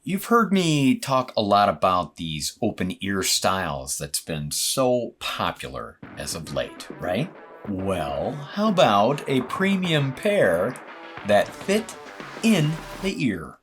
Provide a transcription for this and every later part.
You've heard me talk a lot about these open ear styles that's been so popular as of late, right? Well, how about a premium pair that fit in the ear?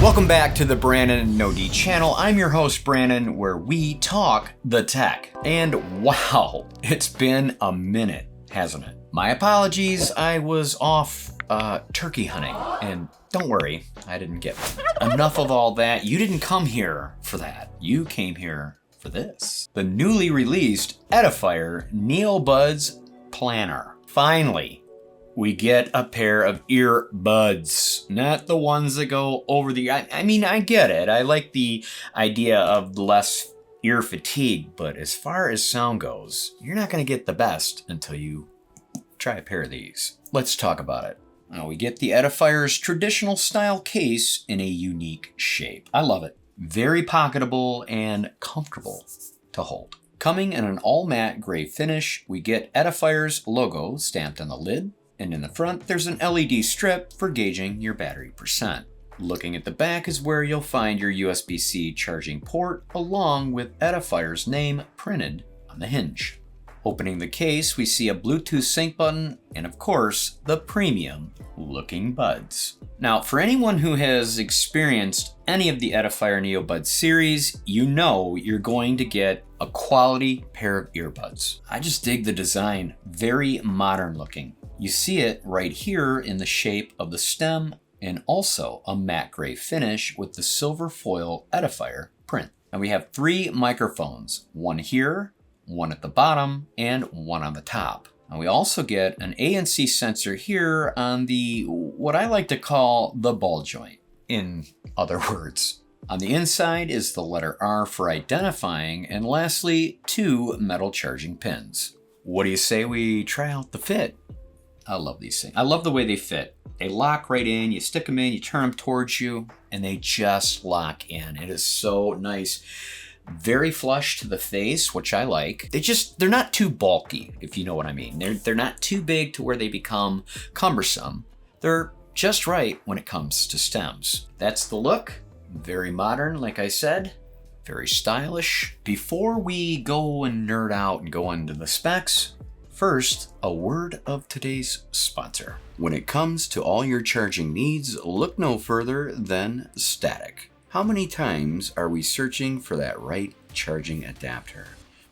Welcome back to the Brannon No channel. I'm your host, Brannon, where we talk the tech. And wow, it's been a minute, hasn't it? My apologies, I was off turkey hunting, and don't worry, I didn't get one. Enough of all that. You didn't come here for that. You came here for this. The newly released EDIFIER NeoBuds Planar. Finally, we get a pair of earbuds, not the ones that go over the... I mean, I get it. I like the idea of less ear fatigue, but as far as sound goes, you're not going to get the best until you try a pair of these. Let's talk about it. Now, we get the EDIFIER's traditional style case in a unique shape. I love it. Very pocketable and comfortable to hold. Coming in an all-matte gray finish, we get EDIFIER's logo stamped on the lid. And in the front, there's an LED strip for gauging your battery percent. Looking at the back is where you'll find your USB-C charging port, along with EDIFIER's name printed on the hinge. Opening the case, we see a Bluetooth sync button, and of course, the premium looking buds. Now, for anyone who has experienced any of the EDIFIER NeoBuds series, you know you're going to get a quality pair of earbuds. I just dig the design, very modern looking. You see it right here in the shape of the stem and also a matte gray finish with the silver foil EDIFIER print. And we have 3 microphones, one here, one at the bottom, and one on the top. And we also get an ANC sensor here on the, what I like to call the ball joint, in other words. On the inside is the letter R for identifying, and lastly, 2 metal charging pins. What do you say we try out the fit? I love these things. I love the way they fit. They lock right in, you stick them in, you turn them towards you, and they just lock in. It is so nice. Very flush to the face, which I like. They're not too bulky, if you know what I mean. They're not too big to where they become cumbersome. They're just right when it comes to stems. That's the look. Very modern, like I said. Very stylish. Before we go and nerd out and go into the specs, first, a word of today's sponsor. When it comes to all your charging needs, look no further than STATIK. How many times are we searching for that right charging adapter?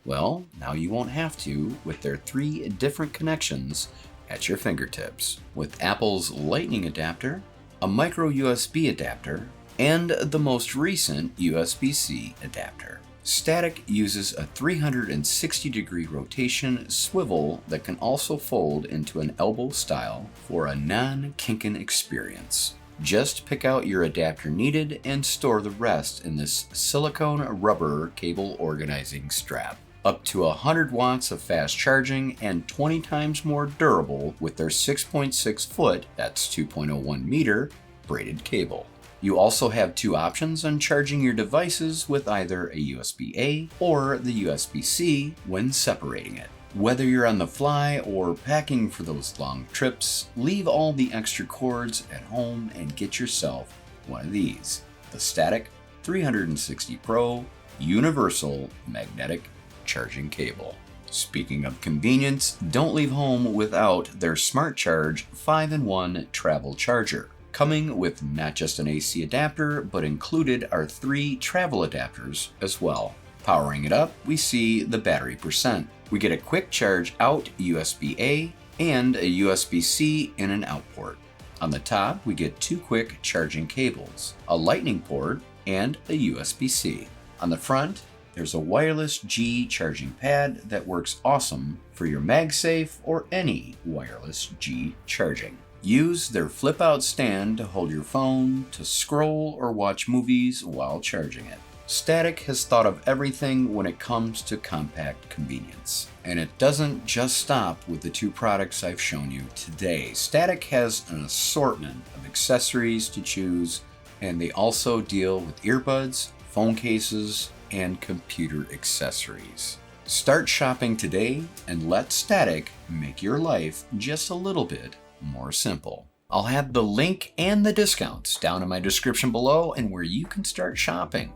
Well, now you won't have to with their 3 different connections at your fingertips. With Apple's Lightning adapter, a micro USB adapter, and the most recent USB-C adapter. STATIK uses a 360-degree rotation swivel that can also fold into an elbow style for a non-kinkin experience. Just pick out your adapter needed and store the rest in this silicone rubber cable organizing strap. Up to 100 watts of fast charging and 20 times more durable with their 6.6 foot, that's 2.01 meter, braided cable. You also have 2 options on charging your devices with either a USB-A or the USB-C when separating it. Whether you're on the fly or packing for those long trips, leave all the extra cords at home and get yourself one of these, the STATIK 360 Pro Universal Magnetic Charging Cable. Speaking of convenience, don't leave home without their Smart Charge 5-in-1 travel charger. coming with not just an AC adapter, but included are 3 travel adapters as well. Powering it up, we see the battery percent. We get a quick charge out USB-A and a USB-C in and out port. On the top, we get 2 quick charging cables, a lightning port, and a USB-C. On the front, there's a wireless G charging pad that works awesome for your MagSafe or any wireless G charging. Use their flip-out stand to hold your phone, to scroll or watch movies while charging it. STATIK has thought of everything when it comes to compact convenience. And it doesn't just stop with the 2 products I've shown you today. STATIK has an assortment of accessories to choose, and they also deal with earbuds, phone cases, and computer accessories. Start shopping today and let STATIK make your life just a little bit more simple. I'll have the link and the discounts down in my description below and where you can start shopping.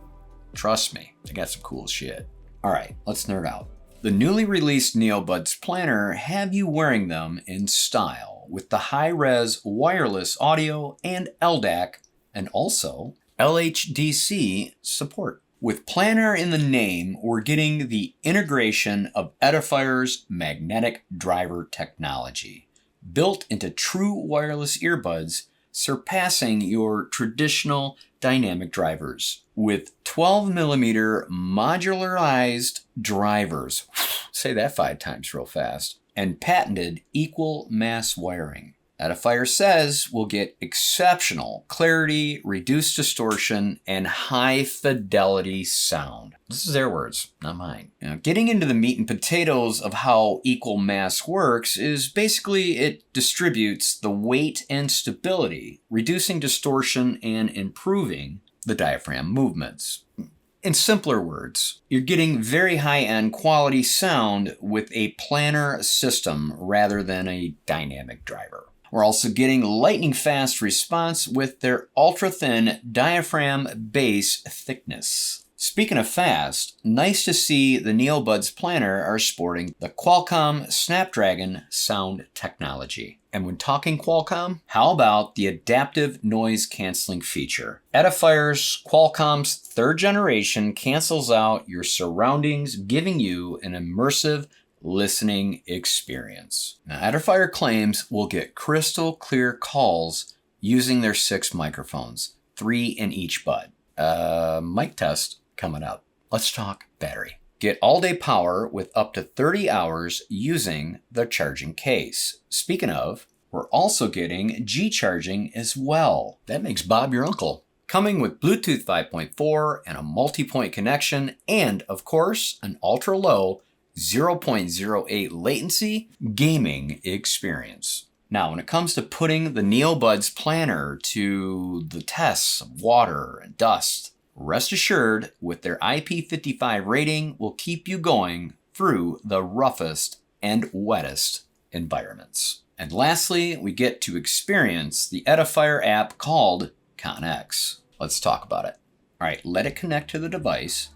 Trust me, I got some cool shit. All right, let's nerd out. The newly released NeoBuds Planar have you wearing them in style with the high-res wireless audio and LDAC and also LHDC support. With Planar in the name, we're getting the integration of EDIFIER's magnetic driver technology, built into true wireless earbuds, surpassing your traditional dynamic drivers. With 12mm modularized drivers, say that 5 times real fast, and patented equal mass wiring. EDIFIER says we'll get exceptional clarity, reduced distortion, and high fidelity sound. This is their words, not mine. Now, getting into the meat and potatoes of how equal mass works is basically it distributes the weight and stability, reducing distortion and improving the diaphragm movements. In simpler words, you're getting very high-end quality sound with a planar system rather than a dynamic driver. We're also getting lightning-fast response with their ultra-thin diaphragm base thickness. Speaking of fast, nice to see the NeoBuds Planar are sporting the Qualcomm Snapdragon sound technology. And when talking Qualcomm, how about the adaptive noise canceling feature? EDIFIER's Qualcomm's 3rd generation cancels out your surroundings, giving you an immersive listening experience. Now, EDIFIER claims we'll get crystal clear calls using their 6 microphones, 3 in each bud. Mic test coming up. Let's talk battery. Get all-day power with up to 30 hours using the charging case. Speaking of, we're also getting G charging as well. That makes Bob your uncle. Coming with Bluetooth 5.4 and a multi-point connection, and of course, an ultra-low 0.08 latency gaming experience. Now, when it comes to putting the NeoBuds Planar to the tests of water and dust, rest assured with their IP55 rating will keep you going through the roughest and wettest environments. And lastly, we get to experience the EDIFIER app called ConX. Let's talk about it. All right, let it connect to the device.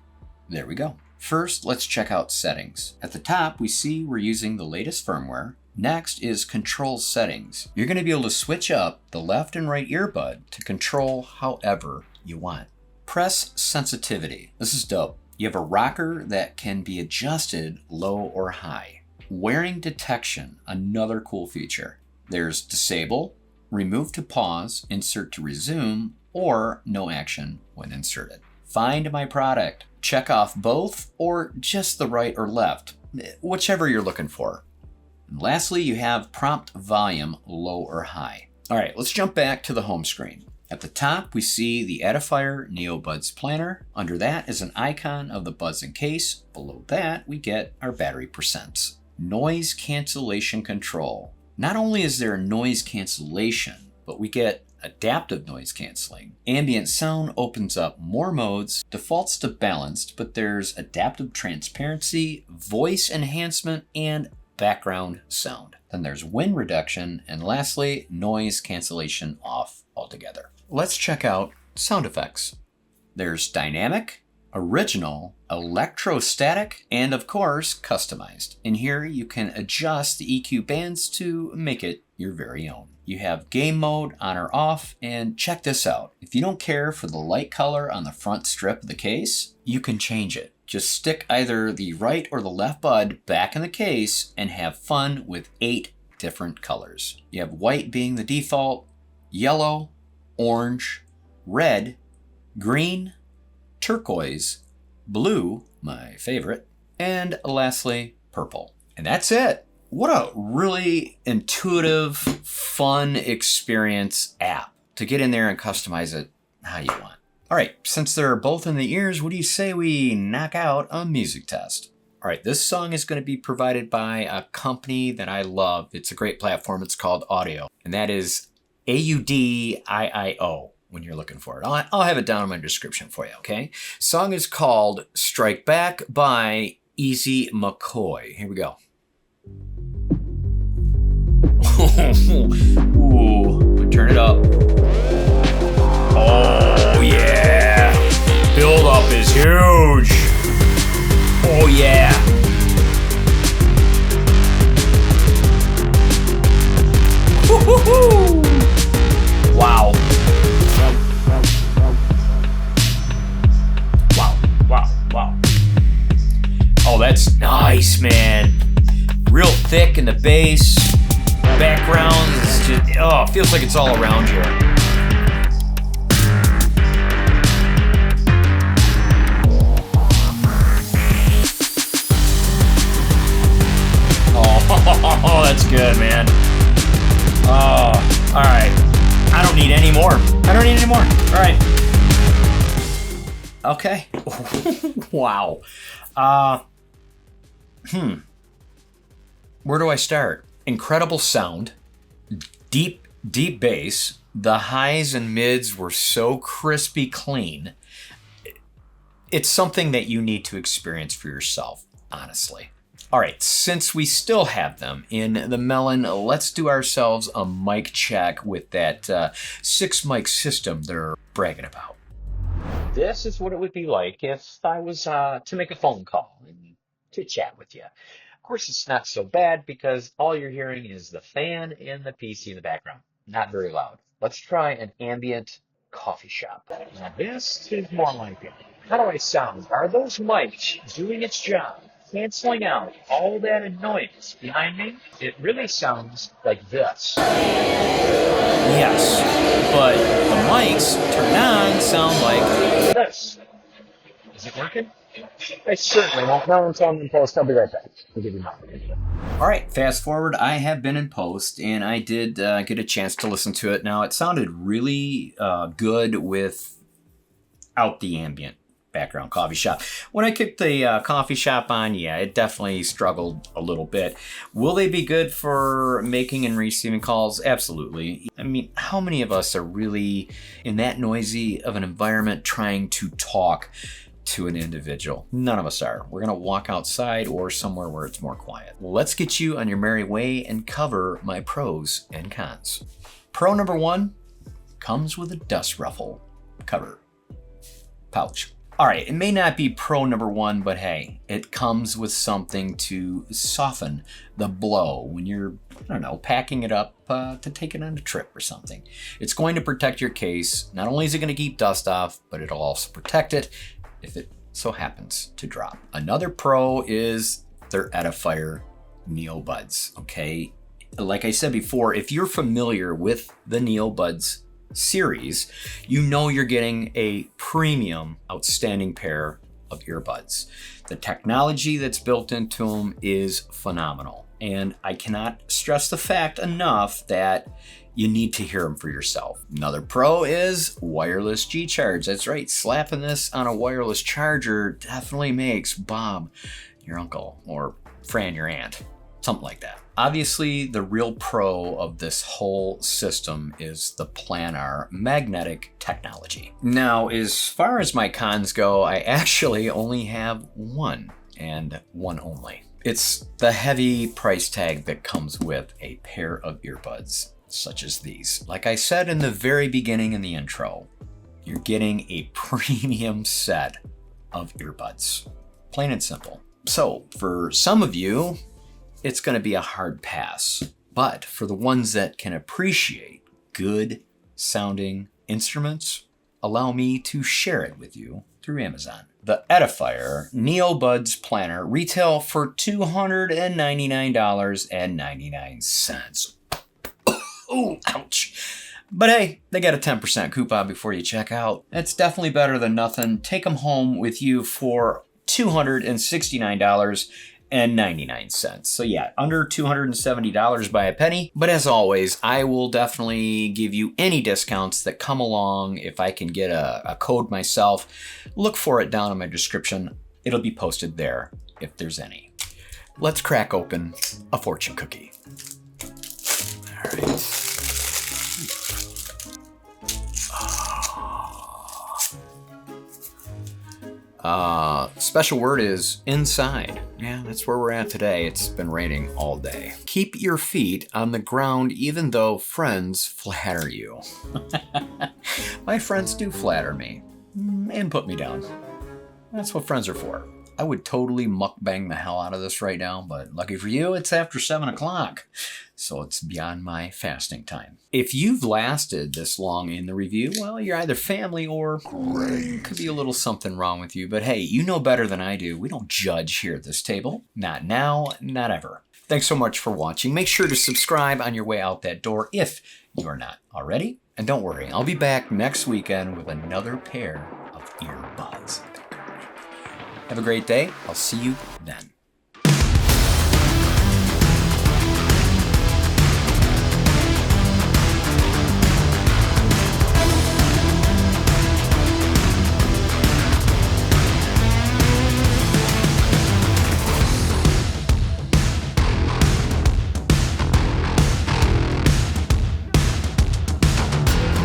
There we go. First, let's check out settings. At the top, we see we're using the latest firmware. Next is control settings. You're going to be able to switch up the left and right earbud to control however you want. Press sensitivity. This is dope. You have a rocker that can be adjusted low or high. Wearing detection, another cool feature. There's disable, remove to pause, insert to resume, or no action when inserted. Find my product. Check off both or just the right or left, whichever you're looking for. And lastly, you have prompt volume low or high. All right, let's jump back to the home screen. At the top, we see the EDIFIER NeoBuds Planar. Under that is an icon of the buds and case. Below that, we get our battery percents. Noise cancellation control. Not only is there noise cancellation, but we get adaptive noise canceling. Ambient sound opens up more modes, defaults to balanced, but there's adaptive transparency, voice enhancement, and background sound. Then there's wind reduction, and lastly, noise cancellation off altogether. Let's check out sound effects. There's dynamic, original, electrostatic, and of course, customized. In here, you can adjust the EQ bands to make it your very own. You have game mode on or off, and check this out. If you don't care for the light color on the front strip of the case, you can change it. Just stick either the right or the left bud back in the case and have fun with 8 different colors. You have white being the default, yellow, orange, red, green, turquoise, blue, my favorite, and lastly, purple. And that's it. What a really intuitive, fun experience app to get in there and customize it how you want. All right, since they're both in the ears, what do you say we knock out a music test? All right, this song is going to be provided by a company that I love. It's a great platform. It's called Audio, and that is AUDIIO when you're looking for it. I'll have it down in my description for you, okay? Song is called Strike Back by Easy McCoy. Here we go. Ooh, turn it up. Oh yeah, build up is huge. Oh yeah. Woo-hoo-hoo. Wow. Wow. Oh, that's nice, man. Real thick in the bass. Background is just, oh, it feels like it's all around you. Oh, that's good, man. Oh, all right. I don't need any more. All right. Okay. Wow. Where do I start? Incredible sound, deep bass. The highs and mids were so crispy clean. It's something that you need to experience for yourself, honestly. All right, since we still have them in the melon, let's do ourselves a mic check with that 6 mic system they're bragging about. This is what it would be like if I was to make a phone call and to chat with you. Of course, it's not so bad because all you're hearing is the fan and the PC in the background. Not very loud. Let's try an ambient coffee shop. Now this is more like it. How do I sound? Are those mics doing its job? Canceling out all that annoyance behind me? It really sounds like this. Yes, but the mics turned on sound like this. Is it working? I certainly won't know until I'm in post. I'll be right back. I'll give you my opinion. All right, fast forward. I have been in post, and I did get a chance to listen to it. Now, it sounded really good without the ambient background coffee shop. When I kicked the coffee shop on, yeah, it definitely struggled a little bit. Will they be good for making and receiving calls? Absolutely. I mean, how many of us are really in that noisy of an environment trying to talk to an individual? None of us are. We're gonna walk outside or somewhere where it's more quiet. Let's get you on your merry way and cover my pros and cons. Pro number 1 comes with a dust ruffle cover pouch. All right, it may not be pro number 1, but hey, it comes with something to soften the blow when you're, I don't know, packing it up to take it on a trip or something. It's going to protect your case. Not only is it going to keep dust off, but it'll also protect it if it so happens to drop. Another pro is their EDIFIER NeoBuds, okay? Like I said before, if you're familiar with the NeoBuds series, you know you're getting a premium, outstanding pair of earbuds. The technology that's built into them is phenomenal, and I cannot stress the fact enough that you need to hear them for yourself. Another pro is wireless G-Charge. That's right, slapping this on a wireless charger definitely makes Bob your uncle or Fran your aunt, something like that. Obviously, the real pro of this whole system is the planar magnetic technology. Now, as far as my cons go, I actually only have one, and one only. It's the heavy price tag that comes with a pair of earbuds such as these. Like I said in the very beginning in the intro, you're getting a premium set of earbuds. Plain and simple. So, for some of you, it's going to be a hard pass. But for the ones that can appreciate good sounding instruments, allow me to share it with you through Amazon. The EDIFIER NeoBuds Planar retail for $299.99. Oh, ouch. But hey, they got a 10% coupon before you check out. It's definitely better than nothing. Take them home with you for $269.99. So yeah, under $270 by a penny. But as always, I will definitely give you any discounts that come along. If I can get a code myself, look for it down in my description. It'll be posted there if there's any. Let's crack open a fortune cookie. All right. Special word is inside. Yeah, that's where we're at today. It's been raining all day. Keep your feet on the ground even though friends flatter you. My friends do flatter me and put me down. That's what friends are for. I would totally mukbang the hell out of this right now, but lucky for you, it's after 7 o'clock. So it's beyond my fasting time. If you've lasted this long in the review, well, you're either family or could be a little something wrong with you. But hey, you know better than I do. We don't judge here at this table. Not now, not ever. Thanks so much for watching. Make sure to subscribe on your way out that door if you are not already. And don't worry, I'll be back next weekend with another pair of earbuds. Have a great day. I'll see you then.